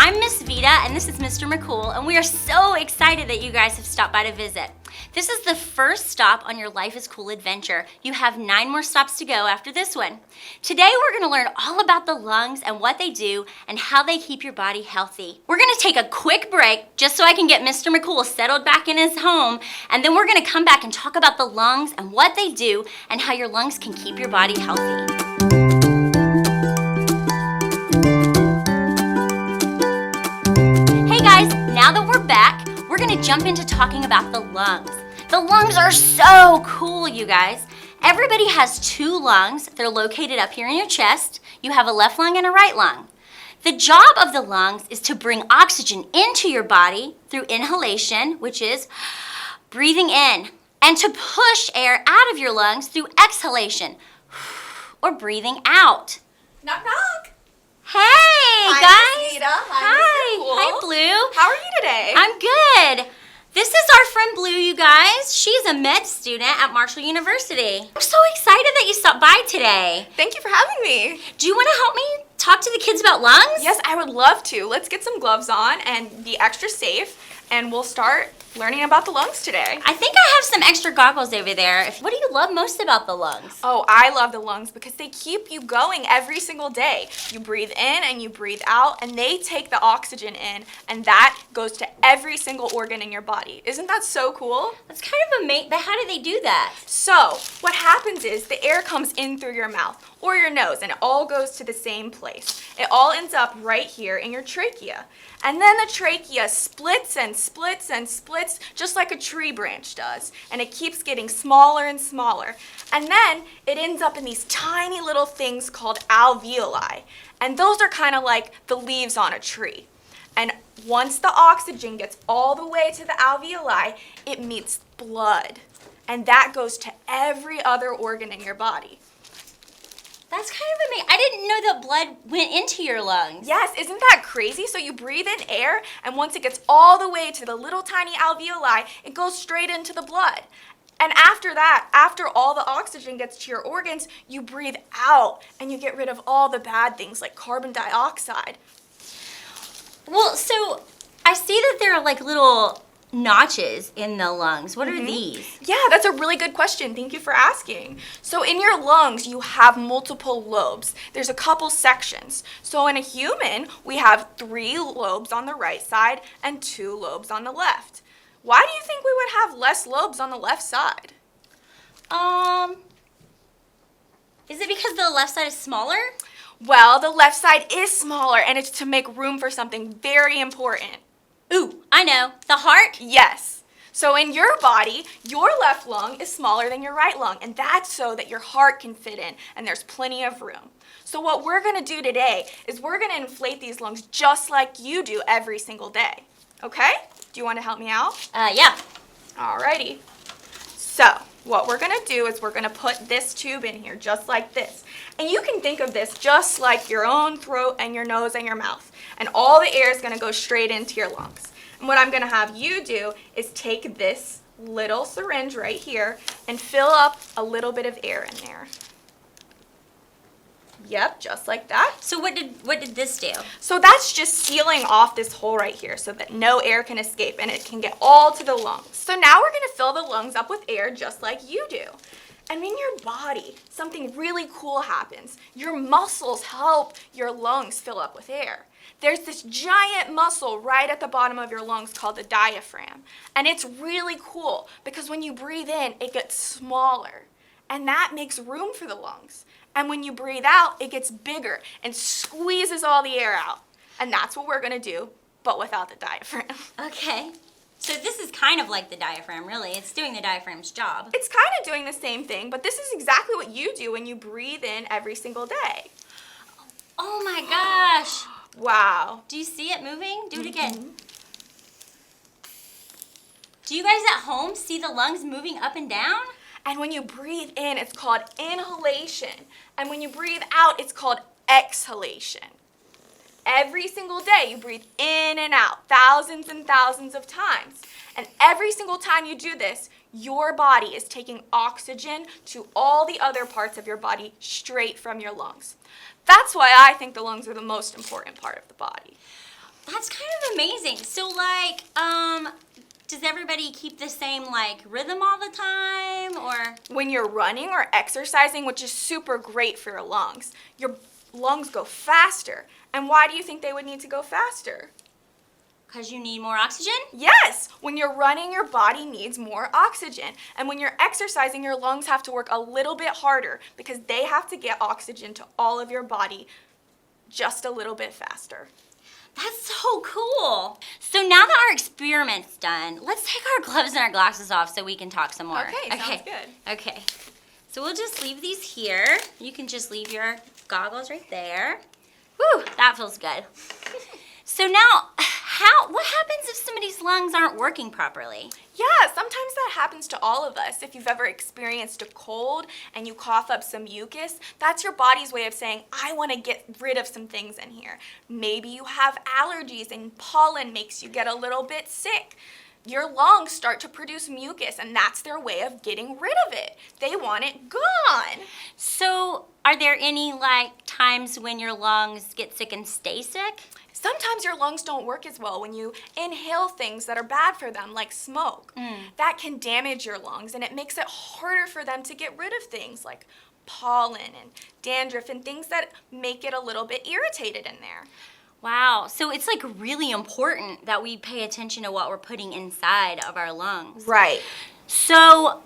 I'm Miss Vita, and this is Mr. McCool, and we are so excited that you guys have stopped by to visit. This is the first stop on your Life is Cool adventure. You have 9 more stops to go after this one. Today we're going to learn all about the lungs and what they do and how they keep your body healthy. We're going to take a quick break just so I can get Mr. McCool settled back in his home, and then we're going to come back and talk about the lungs and what they do and how your lungs can keep your body healthy. Now that we're back, we're gonna jump into talking about the lungs. The lungs are so cool, you guys. Everybody has 2 lungs. They're located up here in your chest. You have a left lung and a right lung. The job of the lungs is to bring oxygen into your body through inhalation, which is breathing in, and to push air out of your lungs through exhalation, or breathing out. Knock, knock. Hey, Hi, guys. Miss Vita. Hi, Mr. Cool. Hi, Blue. How are you today? I'm good. This is our friend Blue, you guys. She's a med student at Marshall University. I'm so excited that you stopped by today. Thank you for having me. Do you want to help me talk to the kids about lungs? Yes, I would love to. Let's get some gloves on and be extra safe, and we'll start learning about the lungs today. I think I have some extra goggles over there. What do you love most about the lungs? Oh, I love the lungs because they keep you going every single day. You breathe in and you breathe out, and they take the oxygen in, and that goes to every single organ in your body. Isn't that so cool? That's kind of amazing, but how do they do that? So, what happens is the air comes in through your mouth or your nose, and it all goes to the same place. It all ends up right here in your trachea. And then the trachea splits and splits and splits just like a tree branch does. And it keeps getting smaller and smaller. And then it ends up in these tiny little things called alveoli. And those are kind of like the leaves on a tree. And once the oxygen gets all the way to the alveoli, it meets blood. And that goes to every other organ in your body. That's kind of amazing. I didn't know that blood went into your lungs. Yes, isn't that crazy? So you breathe in air, and once it gets all the way to the little tiny alveoli, it goes straight into the blood. And after that, after all the oxygen gets to your organs, you breathe out, and you get rid of all the bad things like carbon dioxide. Well, so I see that there are like little notches in the lungs. What are these? Yeah, that's a really good question. Thank you for asking. So in your lungs, you have multiple lobes. There's a couple sections. So in a human, we have 3 lobes on the right side and 2 lobes on the left. Why do you think we would have less lobes on the left side? Is it because the left side is smaller? Well, the left side is smaller, and it's to make room for something very important. Ooh, I know. The heart? Yes. So in your body, your left lung is smaller than your right lung, and that's so that your heart can fit in, and there's plenty of room. So what we're going to do today is we're going to inflate these lungs just like you do every single day. Okay? Do you want to help me out? Yeah. Alrighty. So what we're going to do is we're going to put this tube in here just like this. And you can think of this just like your own throat and your nose and your mouth. And all the air is going to go straight into your lungs. And what I'm going to have you do is take this little syringe right here and fill up a little bit of air in there. Yep, just like that. So what did this do? So that's just sealing off this hole right here so that no air can escape and it can get all to the lungs. So now we're going to fill the lungs up with air just like you do. And in your body, something really cool happens. Your muscles help your lungs fill up with air. There's this giant muscle right at the bottom of your lungs called the diaphragm. And it's really cool because when you breathe in, it gets smaller. And that makes room for the lungs. And when you breathe out, it gets bigger and squeezes all the air out. And that's what we're going to do, but without the diaphragm. Okay. So this is kind of like the diaphragm, really. It's doing the diaphragm's job. It's kind of doing the same thing, but this is exactly what you do when you breathe in every single day. Oh my gosh. Wow. Do you see it moving? Do it again. Do you guys at home see the lungs moving up and down? And when you breathe in, it's called inhalation. And when you breathe out, it's called exhalation. Every single day, you breathe in and out, thousands and thousands of times. And every single time you do this, your body is taking oxygen to all the other parts of your body straight from your lungs. That's why I think the lungs are the most important part of the body. That's kind of amazing. So like, does everybody keep the same like rhythm all the time or? When you're running or exercising, which is super great for your lungs go faster. And why do you think they would need to go faster? Because you need more oxygen? Yes, when you're running, your body needs more oxygen. And when you're exercising, your lungs have to work a little bit harder because they have to get oxygen to all of your body just a little bit faster. That's so cool. So now that our experiment's done, let's take our gloves and our glasses off so we can talk some more. Okay, sounds good. Okay. So we'll just leave these here. You can just leave your goggles right there. Whew, that feels good. So now, what happens if somebody's lungs aren't working properly? Yeah, sometimes that happens to all of us. If you've ever experienced a cold and you cough up some mucus, that's your body's way of saying, I want to get rid of some things in here. Maybe you have allergies and pollen makes you get a little bit sick. Your lungs start to produce mucus, and that's their way of getting rid of it. They want it gone. So are there any like times when your lungs get sick and stay sick? Sometimes your lungs don't work as well when you inhale things that are bad for them, like smoke. That can damage your lungs, and it makes it harder for them to get rid of things like pollen and dandruff and things that make it a little bit irritated in there. Wow, so it's like really important that we pay attention to what we're putting inside of our lungs. Right. So,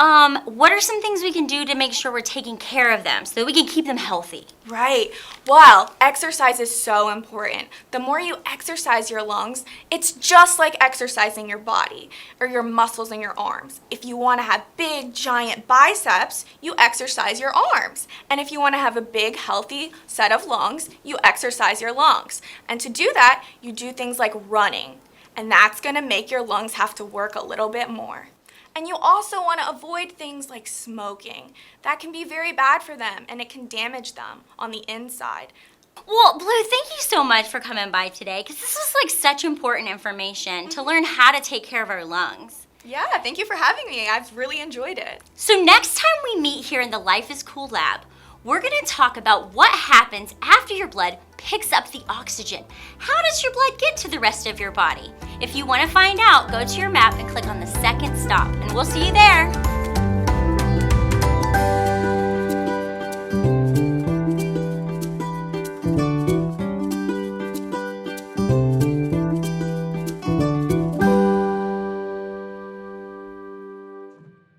what are some things we can do to make sure we're taking care of them so that we can keep them healthy? Right. Well, exercise is so important. The more you exercise your lungs, it's just like exercising your body or your muscles in your arms. If you want to have big, giant biceps, you exercise your arms. And if you want to have a big, healthy set of lungs, you exercise your lungs. And to do that, you do things like running. And that's going to make your lungs have to work a little bit more. And you also want to avoid things like smoking. That can be very bad for them, and it can damage them on the inside. Well, Blue, thank you so much for coming by today, because this is like such important information to learn how to take care of our lungs. Yeah, thank you for having me. I've really enjoyed it. So next time we meet here in the Life is Cool lab, we're going to talk about what happens after your blood picks up the oxygen. How does your blood get to the rest of your body? If you want to find out, go to your map and click on the second stop, and we'll see you there.